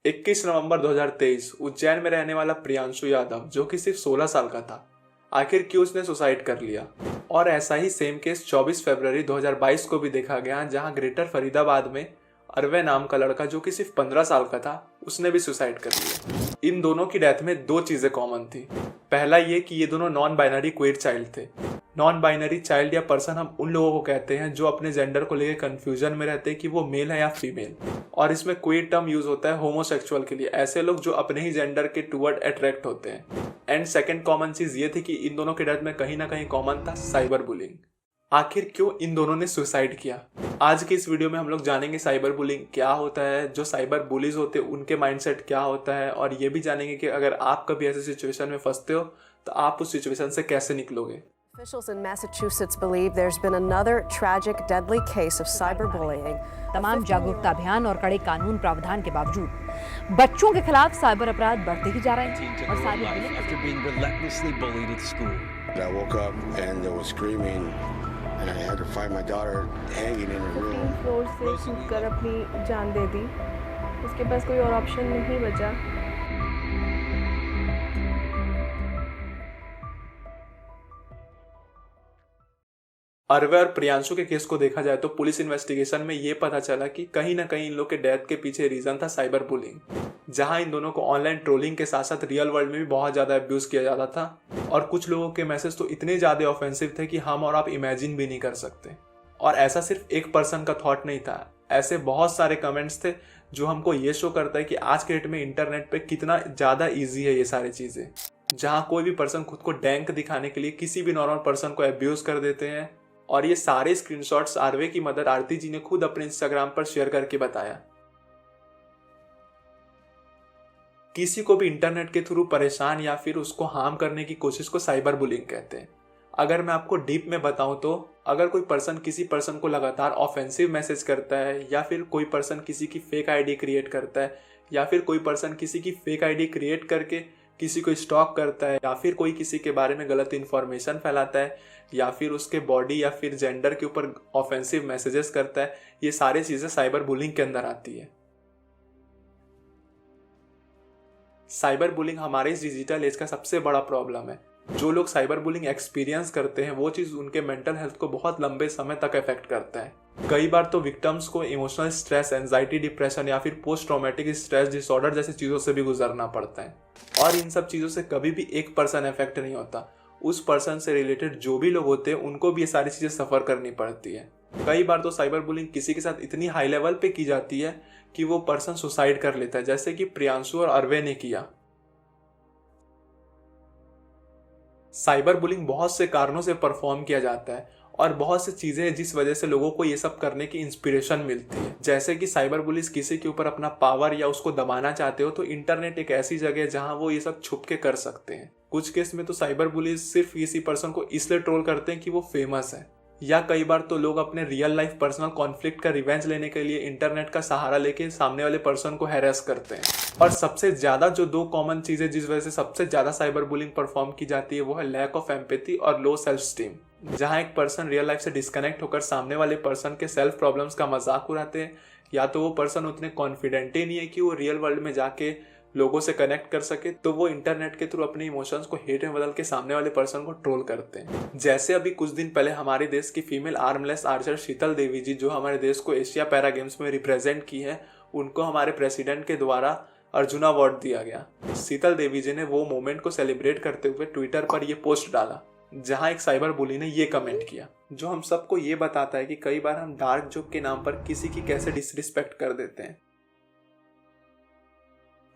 21 नवंबर 2023 उज्जैन में रहने वाला प्रियांशु यादव जो कि सिर्फ 16 साल का था, आखिर क्यों उसने सुसाइड कर लिया। और ऐसा ही सेम केस 24 फरवरी 2022 को भी देखा गया, जहां ग्रेटर फरीदाबाद में अरवे नाम का लड़का जो कि सिर्फ 15 साल का था, उसने भी सुसाइड कर लिया। इन दोनों की डेथ में दो चीजें कॉमन थी। पहला ये कि ये दोनों नॉन बाइनरी क्वेयर चाइल्ड थे। नॉन बाइनरी चाइल्ड या पर्सन हम उन लोगों को कहते हैं जो अपने जेंडर को लेकर कंफ्यूजन में रहते हैं कि वो मेल है या फीमेल, और इसमें क्वेयर टर्म यूज होता है होमोसेक्सुअल के लिए, ऐसे लोग जो अपने ही जेंडर के टुवर्ड अट्रैक्ट होते हैं। एंड सेकंड कॉमन चीज ये थी कि इन दोनों के डेथ में कहीं ना कहीं कॉमन था साइबर बुलिंग। आखिर क्यों इन दोनों ने सुसाइड किया, आज की इस वीडियो में हम लोग जानेंगे साइबर बुलिंग क्या होता है, जो साइबर बुलीज होते हैं उनके माइंडसेट क्या होता है, और ये भी जानेंगे कि अगर आप कभी ऐसे सिचुएशन में फंसते हो तो आप उस सिचुएशन से कैसे निकलोगे। Officials in Massachusetts believe there's been another tragic, deadly case of cyberbullying. तमाम जागरूकता अभियान और कड़े कानून प्रावधान के बावजूद बच्चों के खिलाफ साइबर अपराध बढ़ते ही जा रहे हैं और cyber bullying after being relentlessly bullied at school. I woke up and there was screaming and I had to find my daughter hanging in her room. 15 floor से कूद कर अपनी जान दे दी। उसके पास कोई और ऑप्शन नहीं बचा। अरवे और प्रियांशु के केस को देखा जाए तो पुलिस इन्वेस्टिगेशन में ये पता चला कि कहीं ना कहीं इन लोग के डेथ के पीछे रीजन था साइबर बुलिंग, जहां इन दोनों को ऑनलाइन ट्रोलिंग के साथ साथ रियल वर्ल्ड में भी बहुत ज्यादा अब्यूज किया जाता था। और कुछ लोगों के मैसेज तो इतने ज्यादा ऑफेंसिव थे कि हम और आप इमेजिन भी नहीं कर सकते। और ऐसा सिर्फ एक पर्सन का थॉट नहीं था, ऐसे बहुत सारे कमेंट्स थे जो हमको ये शो करता है कि आज के डेट में इंटरनेट पे कितना ज्यादा ईजी है ये सारी चीजें, जहां कोई भी पर्सन खुद को डैंक दिखाने के लिए किसी भी नॉर्मल पर्सन को अब्यूज कर देते हैं। और ये सारे स्क्रीनशॉट्स आरवे की मदद आरती जी ने खुद अपने इंस्टाग्राम पर शेयर करके बताया। किसी को भी इंटरनेट के थ्रू परेशान या फिर उसको हार्म करने की कोशिश को साइबर बुलिंग कहते हैं। अगर मैं आपको डीप में बताऊं तो अगर कोई पर्सन किसी पर्सन को लगातार ऑफेंसिव मैसेज करता है, या फिर कोई पर्सन किसी की फेक आईडी क्रिएट करता है, या फिर कोई पर्सन किसी की फेक आईडी क्रिएट करके किसी को स्टॉक करता है, या फिर कोई किसी के बारे में गलत इन्फॉर्मेशन फैलाता है, या फिर उसके बॉडी या फिर जेंडर के ऊपर ऑफेंसिव मैसेजेस करता है, ये सारी चीजें साइबर बुलिंग के अंदर आती है। साइबर बुलिंग हमारे इस डिजिटल एज का सबसे बड़ा प्रॉब्लम है। जो लोग साइबर बुलिंग एक्सपीरियंस करते हैं वो चीज उनके मेंटल हेल्थ को बहुत लंबे समय तक इफेक्ट करता है। कई बार तो विक्टिम्स को इमोशनल स्ट्रेस, एंजाइटी, डिप्रेशन या फिर पोस्ट ट्रॉमेटिक स्ट्रेस डिसऑर्डर जैसी चीजों से भी गुजरना पड़ता है। और इन सब चीजों से कभी भी एक पर्सन इफेक्ट नहीं होता, उस पर्सन से रिलेटेड जो भी लोग होते हैं उनको भी ये सारी चीजें सफर करनी पड़ती है। कई बार तो साइबर बुलिंग किसी के साथ इतनी हाई लेवल पे की जाती है कि वो पर्सन सुसाइड कर लेता है, जैसे कि प्रियांशु और अरवे ने किया। साइबर बुलिंग बहुत से कारणों से परफॉर्म किया जाता है और बहुत सी चीजें हैं जिस वजह से लोगों को ये सब करने की इंस्पिरेशन मिलती है। जैसे कि साइबर बुलिस किसी के ऊपर अपना पावर या उसको दबाना चाहते हो तो इंटरनेट एक ऐसी जगह है जहां वो ये सब छुप के कर सकते हैं। कुछ केस में तो साइबर बुलिस सिर्फ किसी पर्सन को इसलिए ट्रोल करते हैं कि वो फेमस है, या कई बार तो लोग अपने रियल लाइफ पर्सनल कॉन्फ्लिक्ट का रिवेंज लेने के लिए इंटरनेट का सहारा लेके सामने वाले पर्सन को हैरेस करते हैं। और सबसे ज्यादा जो दो कॉमन चीजें जिस वजह से सबसे ज्यादा साइबर बुलिंग परफॉर्म की जाती है वो है लैक ऑफ एम्पैथी और लो सेल्फ स्टीम, जहां एक पर्सन रियल लाइफ से डिस्कनेक्ट होकर सामने वाले पर्सन के सेल्फ प्रॉब्लम्स का मजाक उड़ाते हैं, या तो वो पर्सन उतने कॉन्फिडेंट ही नहीं है कि वो रियल वर्ल्ड में जाके लोगों से कनेक्ट कर सके, तो वो इंटरनेट के थ्रू अपने इमोशंस को हेट में बदल के सामने वाले पर्सन को ट्रोल करते हैं। जैसे अभी कुछ दिन पहले हमारे देश की फीमेल आर्मलेस आर्चर शीतल देवी जी, जो हमारे देश को एशिया पैरा गेम्स में रिप्रेजेंट की है, उनको हमारे प्रेसिडेंट के द्वारा अर्जुन अवार्ड दिया गया। शीतल देवी जी ने वो मोमेंट को सेलिब्रेट करते हुए ट्विटर पर ये पोस्ट डाला, जहां एक साइबर बुली ने ये कमेंट किया, जो हम सबको ये बताता है कि कई बार हम डार्क जोक के नाम पर किसी की कैसे डिसरिस्पेक्ट कर देते हैं।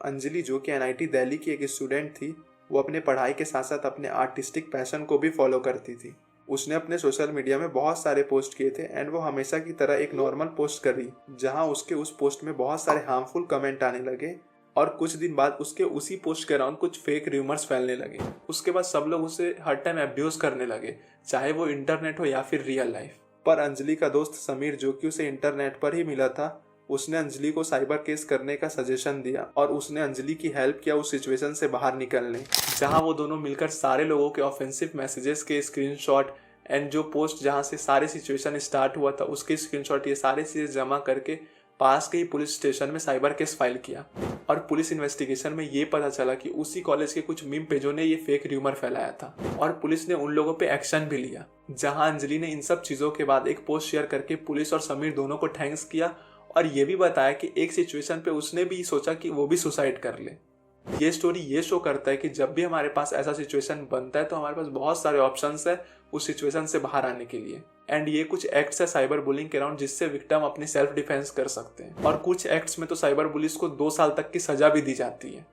अंजलि, जो कि NIT दिल्ली की एक स्टूडेंट थी, वो अपने पढ़ाई के साथ साथ अपने आर्टिस्टिक पैशन को भी फॉलो करती थी। उसने अपने सोशल मीडिया में बहुत सारे पोस्ट किए थे एंड वो हमेशा की तरह एक नॉर्मल पोस्ट करी, जहां उसके उस पोस्ट में बहुत सारे हार्मफुल कमेंट आने लगे और कुछ दिन बाद उसके उसी पोस्ट के अराउंड कुछ फेक र्यूमर्स फैलने लगे। उसके बाद सब लोग उसे हर टाइम अब्यूज करने लगे, चाहे वो इंटरनेट हो या फिर रियल लाइफ। पर अंजलि का दोस्त समीर, जो कि उसे इंटरनेट पर ही मिला था, उसने अंजलि को साइबर केस करने का सजेशन दिया और उसने अंजलि की हेल्प किया उस सिचुएशन से बाहर निकलने, जहां वो दोनों मिलकर सारे लोगों के ऑफेंसिव मैसेजेस के स्क्रीनशॉट एंड जो पोस्ट जहां से सारे सिचुएशन स्टार्ट हुआ था उसके स्क्रीनशॉट, ये सारी चीजें जमा करके पास के ही पुलिस स्टेशन में साइबर केस फाइल किया और पुलिस इन्वेस्टिगेशन में ये पता चला कि उसी कॉलेज के कुछ मीम पेजों ने ये फेक र्यूमर फैलाया था और पुलिस ने उन लोगों पे एक्शन भी लिया। जहां अंजलि ने इन सब चीजों के बाद एक पोस्ट शेयर करके पुलिस और समीर दोनों को थैंक्स किया और ये भी बताया कि एक सिचुएशन पे उसने भी सोचा कि वो भी सुसाइड कर ले। ये स्टोरी ये शो करता है कि जब भी हमारे पास ऐसा सिचुएशन बनता है तो हमारे पास बहुत सारे ऑप्शंस है उस सिचुएशन से बाहर आने के लिए। एंड ये कुछ एक्ट्स है साइबर बुलिंग के अराउंड जिससे विक्टिम अपनी सेल्फ डिफेंस कर सकते हैं और कुछ एक्ट्स में तो साइबर बुलिस को 2 साल तक की सजा भी दी जाती है।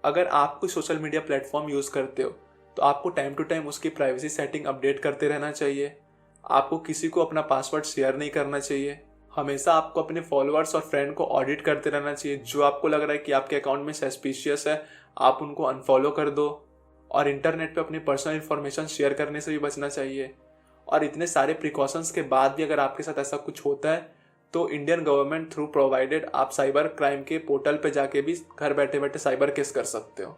अगर आप कोई सोशल मीडिया प्लेटफॉर्म यूज करते हो तो आपको टाइम टू टाइम उसकी प्राइवेसी सेटिंग अपडेट करते रहना चाहिए। आपको किसी को अपना पासवर्ड शेयर नहीं करना चाहिए। हमेशा आपको अपने फॉलोअर्स और फ्रेंड को ऑडिट करते रहना चाहिए। जो आपको लग रहा है कि आपके अकाउंट में सस्पिशियस है आप उनको अनफॉलो कर दो और इंटरनेट पे अपनी पर्सनल इन्फॉर्मेशन शेयर करने से भी बचना चाहिए। और इतने सारे प्रिकॉशंस के बाद भी अगर आपके साथ ऐसा कुछ होता है तो इंडियन गवर्नमेंट थ्रू प्रोवाइडेड आप साइबर क्राइम के पोर्टल पे जाके भी घर बैठे बैठे साइबर केस कर सकते हो।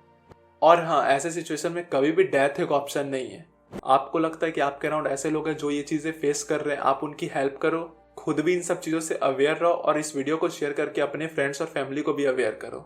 और हाँ, ऐसे सिचुएशन में कभी भी डेथ एक ऑप्शन नहीं है। आपको लगता है कि आपके अराउंड ऐसे लोग हैं जो ये चीज़ें फेस कर रहे हैं, आप उनकी हेल्प करो, खुद भी इन सब चीज़ों से अवेयर रहो और इस वीडियो को शेयर करके अपने फ्रेंड्स और फैमिली को भी अवेयर करो।